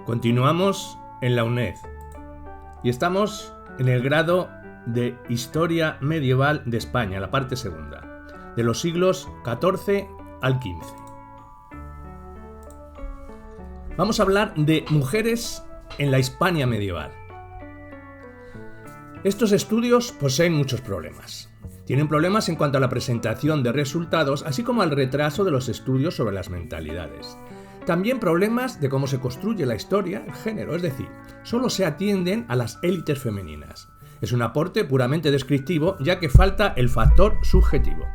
Continuamos en la UNED y estamos en el grado de Historia Medieval de España, la parte segunda, de los siglos XIV al XV. Vamos a hablar de mujeres en la Hispania medieval. Estos estudios poseen muchos problemas. Tienen problemas en cuanto a la presentación de resultados, así como al retraso de los estudios sobre las mentalidades. También problemas de cómo se construye la historia, el género, es decir, solo se atienden a las élites femeninas. Es un aporte puramente descriptivo, ya que falta el factor subjetivo.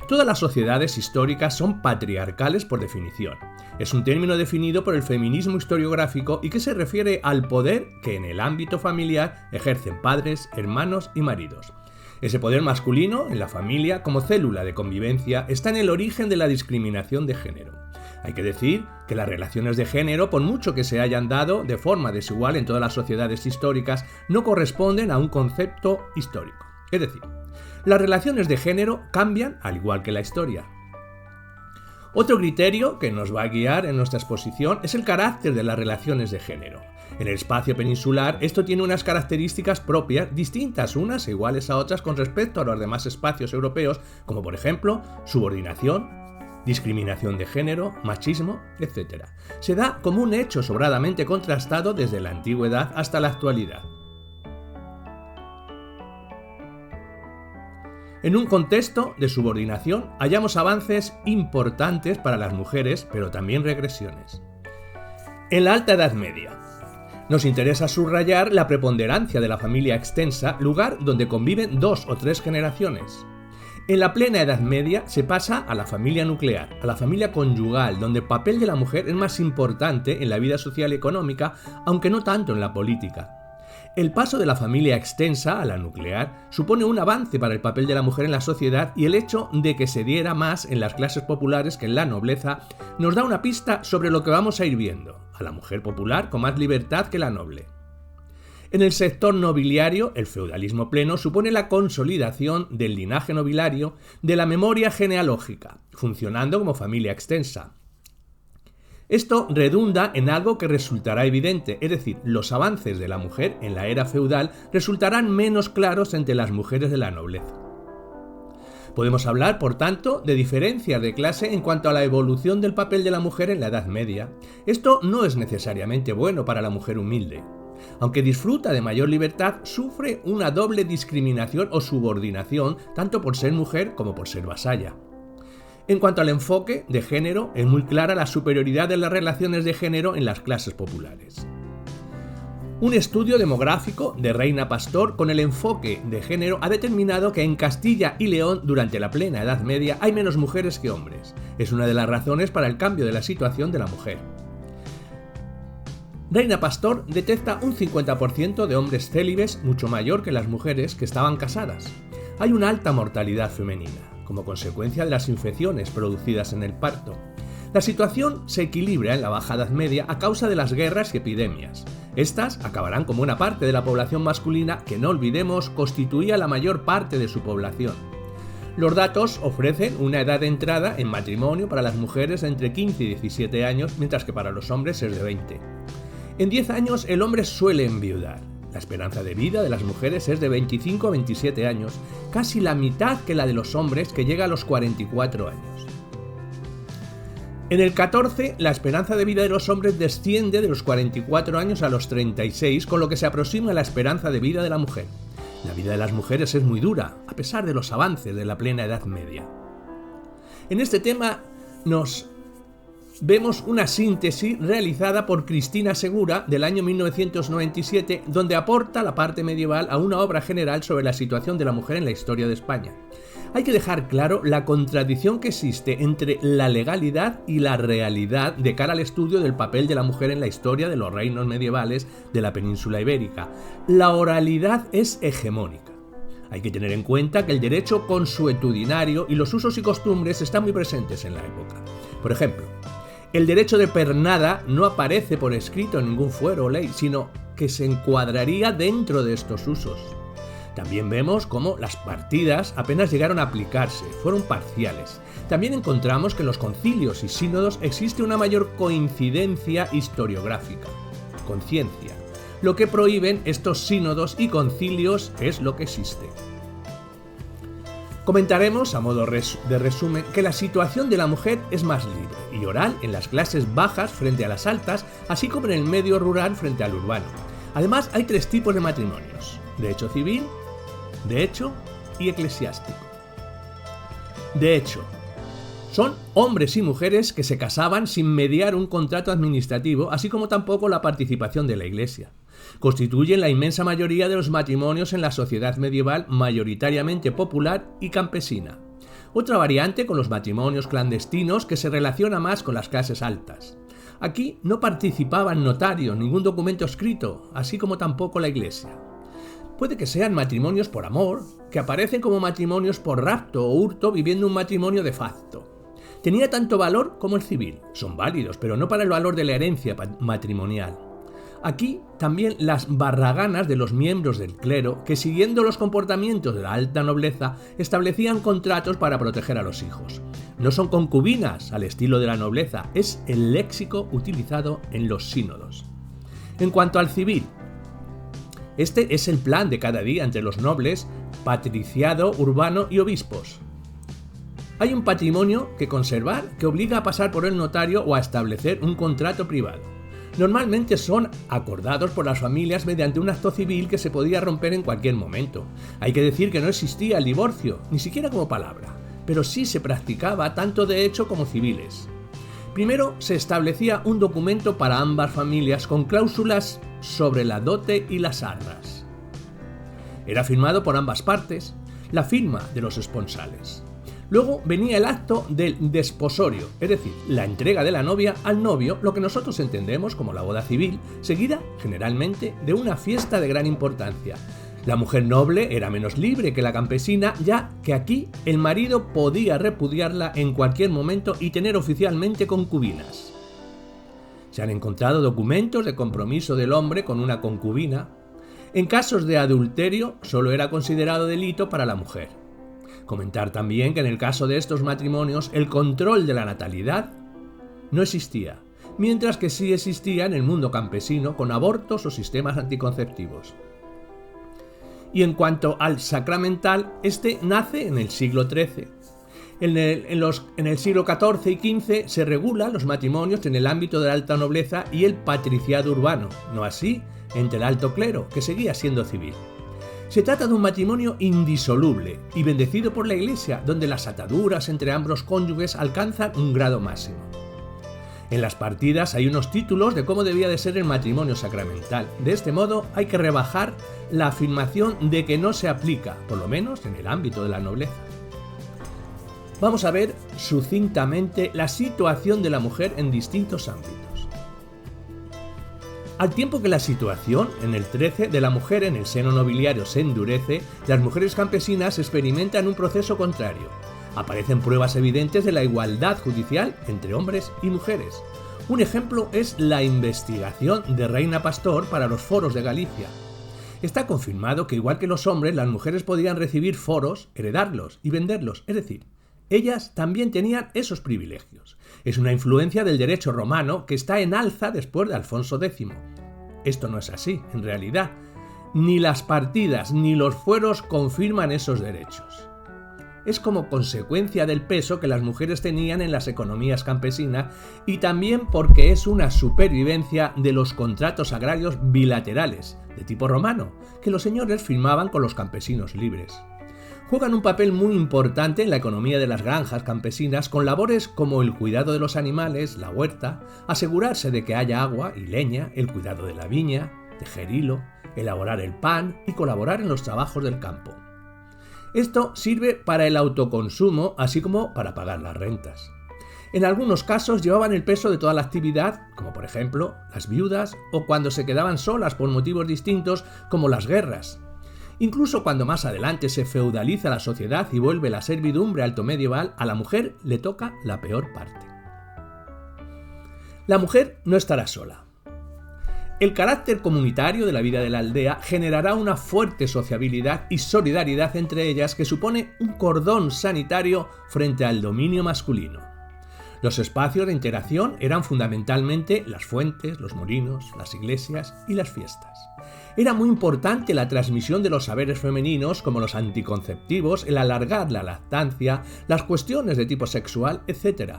Todas las sociedades históricas son patriarcales por definición. Es un término definido por el feminismo historiográfico y que se refiere al poder que en el ámbito familiar ejercen padres, hermanos y maridos. Ese poder masculino en la familia, como célula de convivencia, está en el origen de la discriminación de género. Hay que decir que las relaciones de género, por mucho que se hayan dado de forma desigual en todas las sociedades históricas, no corresponden a un concepto histórico. Es decir, las relaciones de género cambian al igual que la historia. Otro criterio que nos va a guiar en nuestra exposición es el carácter de las relaciones de género. En el espacio peninsular esto tiene unas características propias distintas unas e iguales a otras con respecto a los demás espacios europeos, como por ejemplo subordinación, discriminación de género, machismo, etc. Se da como un hecho sobradamente contrastado desde la antigüedad hasta la actualidad. En un contexto de subordinación hallamos avances importantes para las mujeres, pero también regresiones. En la Alta Edad Media, nos interesa subrayar la preponderancia de la familia extensa, lugar donde conviven 2 o 3 generaciones. En la plena Edad Media se pasa a la familia nuclear, a la familia conyugal, donde el papel de la mujer es más importante en la vida social y económica, aunque no tanto en la política. El paso de la familia extensa a la nuclear supone un avance para el papel de la mujer en la sociedad y el hecho de que se diera más en las clases populares que en la nobleza nos da una pista sobre lo que vamos a ir viendo, a la mujer popular con más libertad que la noble. En el sector nobiliario, el feudalismo pleno supone la consolidación del linaje nobiliario de la memoria genealógica, funcionando como familia extensa. Esto redunda en algo que resultará evidente, es decir, los avances de la mujer en la era feudal resultarán menos claros entre las mujeres de la nobleza. Podemos hablar, por tanto, de diferencias de clase en cuanto a la evolución del papel de la mujer en la Edad Media. Esto no es necesariamente bueno para la mujer humilde. Aunque disfruta de mayor libertad, sufre una doble discriminación o subordinación, tanto por ser mujer como por ser vasalla. En cuanto al enfoque de género, es muy clara la superioridad de las relaciones de género en las clases populares. Un estudio demográfico de Reina Pastor con el enfoque de género ha determinado que en Castilla y León durante la plena Edad Media hay menos mujeres que hombres. Es una de las razones para el cambio de la situación de la mujer. Reina Pastor detecta un 50% de hombres célibes, mucho mayor que las mujeres que estaban casadas. Hay una alta mortalidad femenina, como consecuencia de las infecciones producidas en el parto. La situación se equilibra en la Baja Edad Media a causa de las guerras y epidemias. Estas acabarán como una parte de la población masculina que, no olvidemos, constituía la mayor parte de su población. Los datos ofrecen una edad de entrada en matrimonio para las mujeres de entre 15 y 17 años, mientras que para los hombres es de 20. En 10 años el hombre suele enviudar. La esperanza de vida de las mujeres es de 25 a 27 años, casi la mitad que la de los hombres, que llega a los 44 años. En el 14, la esperanza de vida de los hombres desciende de los 44 años a los 36, con lo que se aproxima a la esperanza de vida de la mujer. La vida de las mujeres es muy dura, a pesar de los avances de la plena Edad Media. En este tema vemos una síntesis realizada por Cristina Segura del año 1997, donde aporta la parte medieval a una obra general sobre la situación de la mujer en la historia de España. Hay que dejar claro la contradicción que existe entre la legalidad y la realidad de cara al estudio del papel de la mujer en la historia de los reinos medievales de la península ibérica. La oralidad es hegemónica. Hay que tener en cuenta que el derecho consuetudinario y los usos y costumbres están muy presentes en la época. Por ejemplo, el derecho de pernada no aparece por escrito en ningún fuero o ley, sino que se encuadraría dentro de estos usos. También vemos cómo las partidas apenas llegaron a aplicarse, fueron parciales. También encontramos que en los concilios y sínodos existe una mayor coincidencia historiográfica. conciencia. Lo que prohíben estos sínodos y concilios es lo que existe. Comentaremos, a modo de resumen, que la situación de la mujer es más libre y oral en las clases bajas frente a las altas, así como en el medio rural frente al urbano. Además, hay 3 tipos de matrimonios: de hecho civil, de hecho y eclesiástico. De hecho, son hombres y mujeres que se casaban sin mediar un contrato administrativo, así como tampoco la participación de la Iglesia. Constituyen la inmensa mayoría de los matrimonios en la sociedad medieval, mayoritariamente popular y campesina. Otra variante con los matrimonios clandestinos, que se relaciona más con las clases altas. Aquí no participaban notarios, ningún documento escrito, así como tampoco la Iglesia. Puede que sean matrimonios por amor, que aparecen como matrimonios por rapto o hurto, viviendo un matrimonio de facto. Tenía tanto valor como el civil. Son válidos, pero no para el valor de la herencia matrimonial. Aquí también las barraganas de los miembros del clero, que siguiendo los comportamientos de la alta nobleza, establecían contratos para proteger a los hijos. No son concubinas al estilo de la nobleza, es el léxico utilizado en los sínodos. En cuanto al civil, este es el plan de cada día entre los nobles, patriciado, urbano y obispos. Hay un patrimonio que conservar que obliga a pasar por el notario o a establecer un contrato privado. Normalmente son acordados por las familias mediante un acto civil que se podía romper en cualquier momento. Hay que decir que no existía el divorcio, ni siquiera como palabra, pero sí se practicaba tanto de hecho como civiles. Primero se establecía un documento para ambas familias con cláusulas sobre la dote y las arras. Era firmado por ambas partes, la firma de los esponsales. Luego venía el acto del desposorio, es decir, la entrega de la novia al novio, lo que nosotros entendemos como la boda civil, seguida generalmente de una fiesta de gran importancia. La mujer noble era menos libre que la campesina, ya que aquí el marido podía repudiarla en cualquier momento y tener oficialmente concubinas. Se han encontrado documentos de compromiso del hombre con una concubina. En casos de adulterio solo era considerado delito para la mujer. Comentar también que en el caso de estos matrimonios el control de la natalidad no existía, mientras que sí existía en el mundo campesino con abortos o sistemas anticonceptivos. Y en cuanto al sacramental, este nace en el siglo XIII. En el siglo XIV y XV se regulan los matrimonios en el ámbito de la alta nobleza y el patriciado urbano, no así entre el alto clero, que seguía siendo civil. Se trata de un matrimonio indisoluble y bendecido por la Iglesia, donde las ataduras entre ambos cónyuges alcanzan un grado máximo. En las partidas hay unos títulos de cómo debía de ser el matrimonio sacramental. De este modo hay que rebajar la afirmación de que no se aplica, por lo menos en el ámbito de la nobleza. Vamos a ver sucintamente la situación de la mujer en distintos ámbitos. Al tiempo que la situación, en el 13, de la mujer en el seno nobiliario se endurece, las mujeres campesinas experimentan un proceso contrario. Aparecen pruebas evidentes de la igualdad judicial entre hombres y mujeres. Un ejemplo es la investigación de Reina Pastor para los foros de Galicia. Está confirmado que igual que los hombres, las mujeres podían recibir foros, heredarlos y venderlos, es decir, ellas también tenían esos privilegios. Es una influencia del derecho romano que está en alza después de Alfonso X. Esto no es así, en realidad. Ni las partidas ni los fueros confirman esos derechos. Es como consecuencia del peso que las mujeres tenían en las economías campesinas y también porque es una supervivencia de los contratos agrarios bilaterales, de tipo romano, que los señores firmaban con los campesinos libres. Juegan un papel muy importante en la economía de las granjas campesinas con labores como el cuidado de los animales, la huerta, asegurarse de que haya agua y leña, el cuidado de la viña, tejer hilo, elaborar el pan y colaborar en los trabajos del campo. Esto sirve para el autoconsumo, así como para pagar las rentas. En algunos casos llevaban el peso de toda la actividad, como por ejemplo las viudas o cuando se quedaban solas por motivos distintos como las guerras. Incluso cuando más adelante se feudaliza la sociedad y vuelve la servidumbre altomedieval, a la mujer le toca la peor parte. La mujer no estará sola. El carácter comunitario de la vida de la aldea generará una fuerte sociabilidad y solidaridad entre ellas que supone un cordón sanitario frente al dominio masculino. Los espacios de interacción eran fundamentalmente las fuentes, los molinos, las iglesias y las fiestas. Era muy importante la transmisión de los saberes femeninos como los anticonceptivos, el alargar la lactancia, las cuestiones de tipo sexual, etc.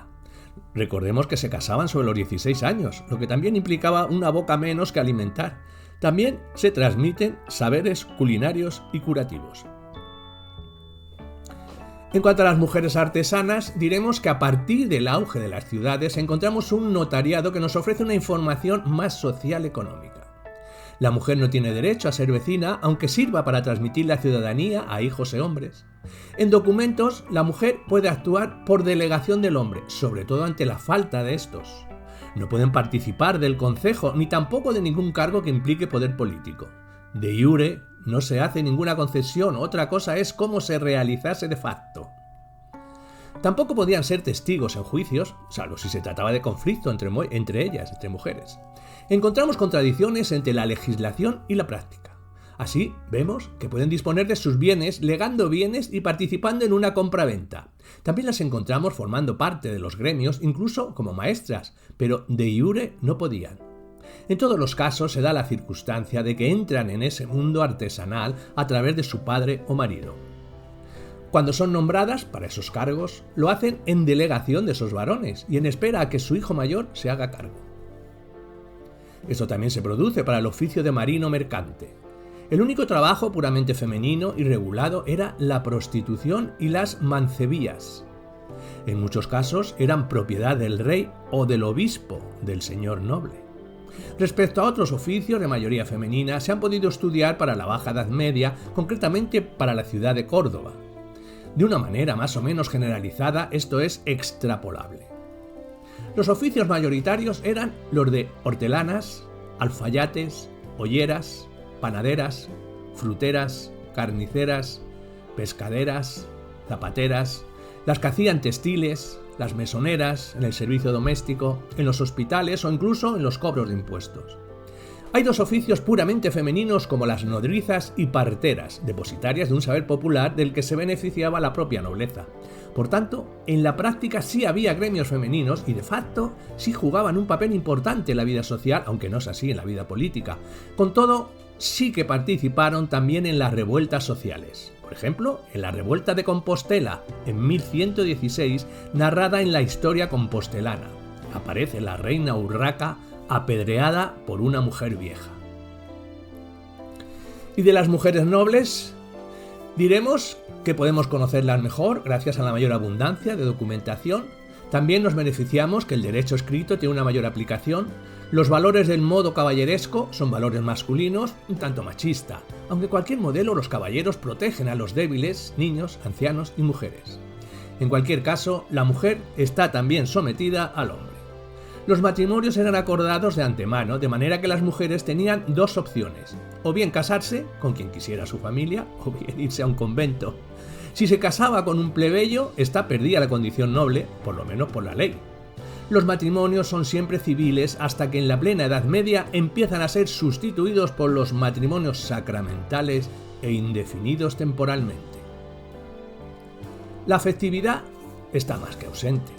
Recordemos que se casaban sobre los 16 años, lo que también implicaba una boca menos que alimentar. También se transmiten saberes culinarios y curativos. En cuanto a las mujeres artesanas, diremos que a partir del auge de las ciudades encontramos un notariado que nos ofrece una información más social económica. La mujer no tiene derecho a ser vecina, aunque sirva para transmitir la ciudadanía a hijos e hombres. En documentos, la mujer puede actuar por delegación del hombre, sobre todo ante la falta de estos. No pueden participar del concejo, ni tampoco de ningún cargo que implique poder político. De iure, no se hace ninguna concesión, otra cosa es cómo se realizase de facto. Tampoco podían ser testigos en juicios, salvo si se trataba de conflicto entre ellas, entre mujeres. Encontramos contradicciones entre la legislación y la práctica. Así, vemos que pueden disponer de sus bienes, legando bienes y participando en una compra-venta. También las encontramos formando parte de los gremios, incluso como maestras, pero de iure no podían. En todos los casos se da la circunstancia de que entran en ese mundo artesanal a través de su padre o marido. Cuando son nombradas para esos cargos, lo hacen en delegación de esos varones y en espera a que su hijo mayor se haga cargo. Esto también se produce para el oficio de marino mercante. El único trabajo puramente femenino y regulado era la prostitución y las mancebías. En muchos casos eran propiedad del rey o del obispo, del señor noble. Respecto a otros oficios de mayoría femenina, se han podido estudiar para la Baja Edad Media, concretamente para la ciudad de Córdoba. De una manera más o menos generalizada, esto es extrapolable. Los oficios mayoritarios eran los de hortelanas, alfayates, olleras, panaderas, fruteras, carniceras, pescaderas, zapateras, las que hacían textiles, las mesoneras, en el servicio doméstico, en los hospitales o incluso en los cobros de impuestos. Hay dos oficios puramente femeninos como las nodrizas y parteras, depositarias de un saber popular del que se beneficiaba la propia nobleza. Por tanto, en la práctica sí había gremios femeninos y de facto sí jugaban un papel importante en la vida social, aunque no es así en la vida política. Con todo, sí que participaron también en las revueltas sociales. Por ejemplo, en la revuelta de Compostela, en 1116, narrada en la historia compostelana. Aparece la reina Urraca apedreada por una mujer vieja. Y de las mujeres nobles, diremos que podemos conocerlas mejor gracias a la mayor abundancia de documentación. También nos beneficiamos que el derecho escrito tiene una mayor aplicación. Los valores del modo caballeresco son valores masculinos, un tanto machista, aunque cualquier modelo los caballeros protegen a los débiles, niños, ancianos y mujeres. En cualquier caso, la mujer está también sometida al hombre. Los matrimonios eran acordados de antemano, de manera que las mujeres tenían dos opciones: o bien casarse con quien quisiera su familia, o bien irse a un convento. Si se casaba con un plebeyo, ésta perdía la condición noble, por lo menos por la ley. Los matrimonios son siempre civiles hasta que en la plena Edad Media empiezan a ser sustituidos por los matrimonios sacramentales e indefinidos temporalmente. La afectividad está más que ausente.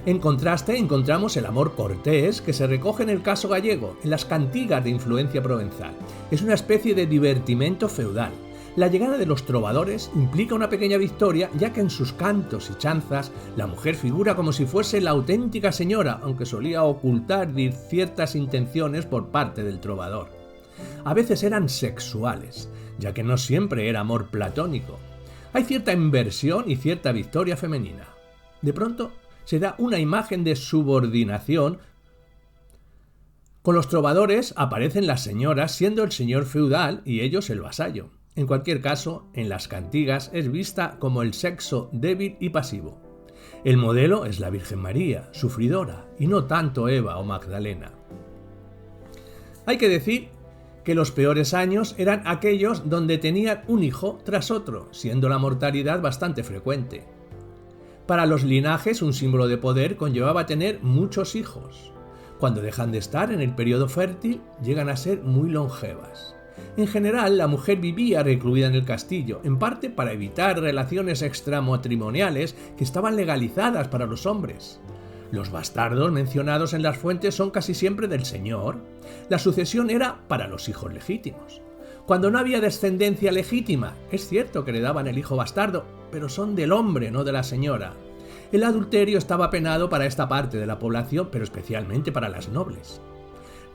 En contraste, encontramos el amor cortés que se recoge en el caso gallego, en las cantigas de influencia provenzal. Es una especie de divertimento feudal. La llegada de los trovadores implica una pequeña victoria, ya que en sus cantos y chanzas la mujer figura como si fuese la auténtica señora, aunque solía ocultar ciertas intenciones por parte del trovador. A veces eran sexuales, ya que no siempre era amor platónico. Hay cierta inversión y cierta victoria femenina. De pronto se da una imagen de subordinación. Con los trovadores aparecen las señoras siendo el señor feudal y ellos el vasallo. En cualquier caso, en las cantigas es vista como el sexo débil y pasivo. El modelo es la Virgen María, sufridora, y no tanto Eva o Magdalena. Hay que decir que los peores años eran aquellos donde tenían un hijo tras otro, siendo la mortalidad bastante frecuente. Para los linajes, un símbolo de poder conllevaba tener muchos hijos. Cuando dejan de estar en el periodo fértil, llegan a ser muy longevas. En general, la mujer vivía recluida en el castillo, en parte para evitar relaciones extramatrimoniales que estaban legalizadas para los hombres. Los bastardos mencionados en las fuentes son casi siempre del señor. La sucesión era para los hijos legítimos. Cuando no había descendencia legítima, es cierto que heredaban el hijo bastardo, pero son del hombre, no de la señora. El adulterio estaba penado para esta parte de la población, pero especialmente para las nobles.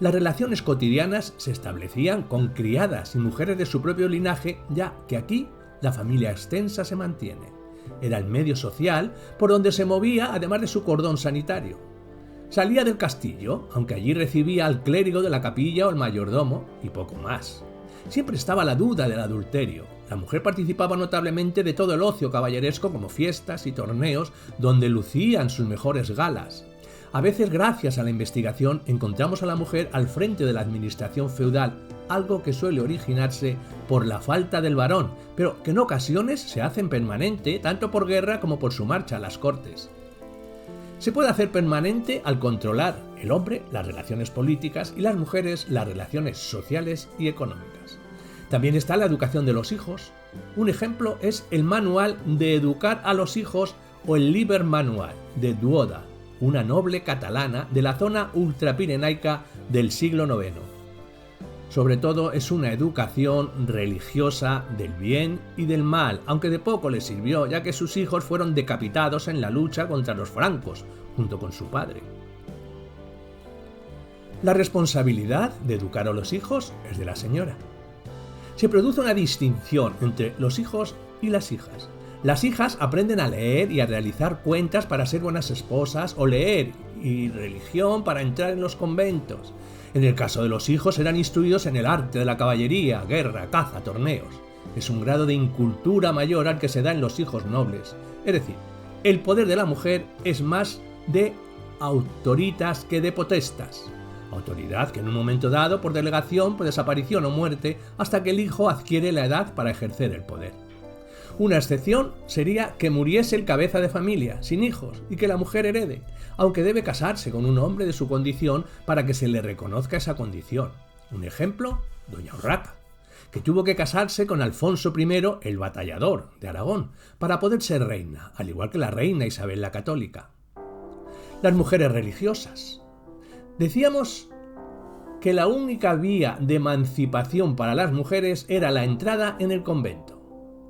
Las relaciones cotidianas se establecían con criadas y mujeres de su propio linaje, ya que aquí la familia extensa se mantiene. Era el medio social por donde se movía, además de su cordón sanitario. Salía del castillo, aunque allí recibía al clérigo de la capilla o el mayordomo, y poco más. Siempre estaba la duda del adulterio. La mujer participaba notablemente de todo el ocio caballeresco, como fiestas y torneos, donde lucían sus mejores galas. A veces, gracias a la investigación, encontramos a la mujer al frente de la administración feudal, algo que suele originarse por la falta del varón, pero que en ocasiones se hace permanente, tanto por guerra como por su marcha a las cortes. Se puede hacer permanente al controlar el hombre las relaciones políticas y las mujeres las relaciones sociales y económicas. También está la educación de los hijos. Un ejemplo es el Manual de Educar a los Hijos o el Liber Manual de Duoda, una noble catalana de la zona ultrapirenaica del siglo IX. Sobre todo es una educación religiosa del bien y del mal, aunque de poco le sirvió, ya que sus hijos fueron decapitados en la lucha contra los francos, junto con su padre. La responsabilidad de educar a los hijos es de la señora. Se produce una distinción entre los hijos y las hijas. Las hijas aprenden a leer y a realizar cuentas para ser buenas esposas, o leer y religión para entrar en los conventos. En el caso de los hijos eran instruidos en el arte de la caballería, guerra, caza, torneos. Es un grado de incultura mayor al que se da en los hijos nobles. Es decir, el poder de la mujer es más de autoritas que de potestas. Autoridad que en un momento dado, por delegación, por desaparición o muerte, hasta que el hijo adquiere la edad para ejercer el poder. Una excepción sería que muriese el cabeza de familia, sin hijos, y que la mujer herede, aunque debe casarse con un hombre de su condición para que se le reconozca esa condición. Un ejemplo, doña Urraca, que tuvo que casarse con Alfonso I el Batallador de Aragón para poder ser reina, al igual que la reina Isabel la Católica. Las mujeres religiosas. Decíamos que la única vía de emancipación para las mujeres era la entrada en el convento.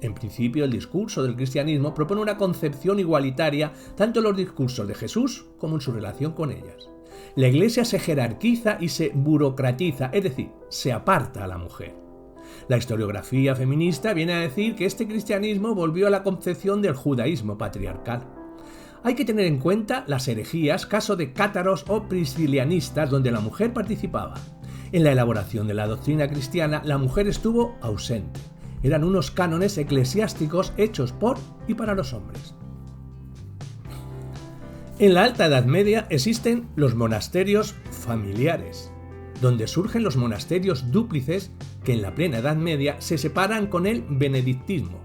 En principio, el discurso del cristianismo propone una concepción igualitaria tanto en los discursos de Jesús como en su relación con ellas. La Iglesia se jerarquiza y se burocratiza, es decir, se aparta a la mujer. La historiografía feminista viene a decir que este cristianismo volvió a la concepción del judaísmo patriarcal. Hay que tener en cuenta las herejías, caso de cátaros o priscilianistas, donde la mujer participaba. En la elaboración de la doctrina cristiana, la mujer estuvo ausente. Eran unos cánones eclesiásticos hechos por y para los hombres. En la Alta Edad Media existen los monasterios familiares, donde surgen los monasterios dúplices que en la plena Edad Media se separan con el benedictismo.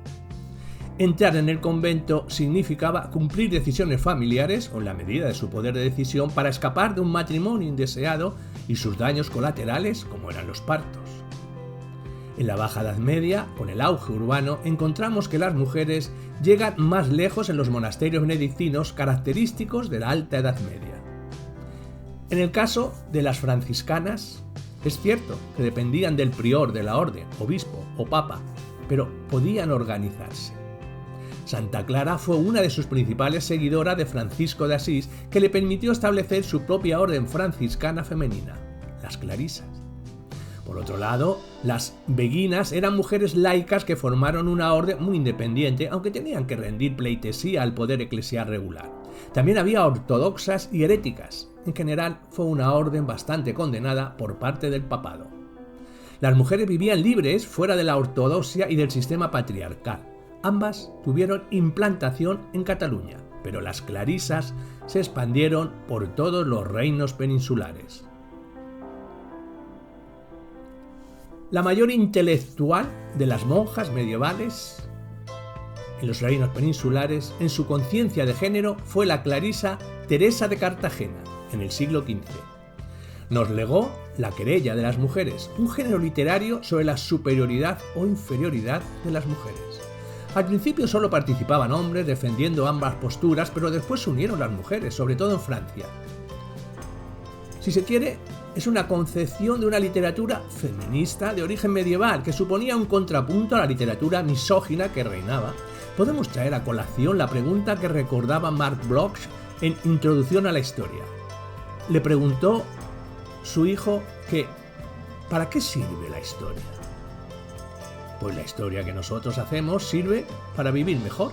Entrar en el convento significaba cumplir decisiones familiares o en la medida de su poder de decisión para escapar de un matrimonio indeseado y sus daños colaterales, como eran los partos. En la Baja Edad Media, con el auge urbano, encontramos que las mujeres llegan más lejos en los monasterios benedictinos característicos de la Alta Edad Media. En el caso de las franciscanas, es cierto que dependían del prior de la orden, obispo o papa, pero podían organizarse. Santa Clara fue una de sus principales seguidoras de Francisco de Asís, que le permitió establecer su propia orden franciscana femenina, las clarisas. Por otro lado, las beguinas eran mujeres laicas que formaron una orden muy independiente, aunque tenían que rendir pleitesía al poder eclesial regular. También había ortodoxas y heréticas. En general, fue una orden bastante condenada por parte del papado. Las mujeres vivían libres fuera de la ortodoxia y del sistema patriarcal. Ambas tuvieron implantación en Cataluña, pero las clarisas se expandieron por todos los reinos peninsulares. La mayor intelectual de las monjas medievales en los reinos peninsulares, en su conciencia de género, fue la clarisa Teresa de Cartagena, en el siglo XV. Nos legó La querella de las mujeres, un género literario sobre la superioridad o inferioridad de las mujeres. Al principio solo participaban hombres defendiendo ambas posturas, pero después se unieron las mujeres, sobre todo en Francia. Si se quiere, es una concepción de una literatura feminista de origen medieval que suponía un contrapunto a la literatura misógina que reinaba. Podemos traer a colación la pregunta que recordaba Mark Bloch en Introducción a la Historia. Le preguntó su hijo que ¿para qué sirve la historia? Pues la historia que nosotros hacemos sirve para vivir mejor.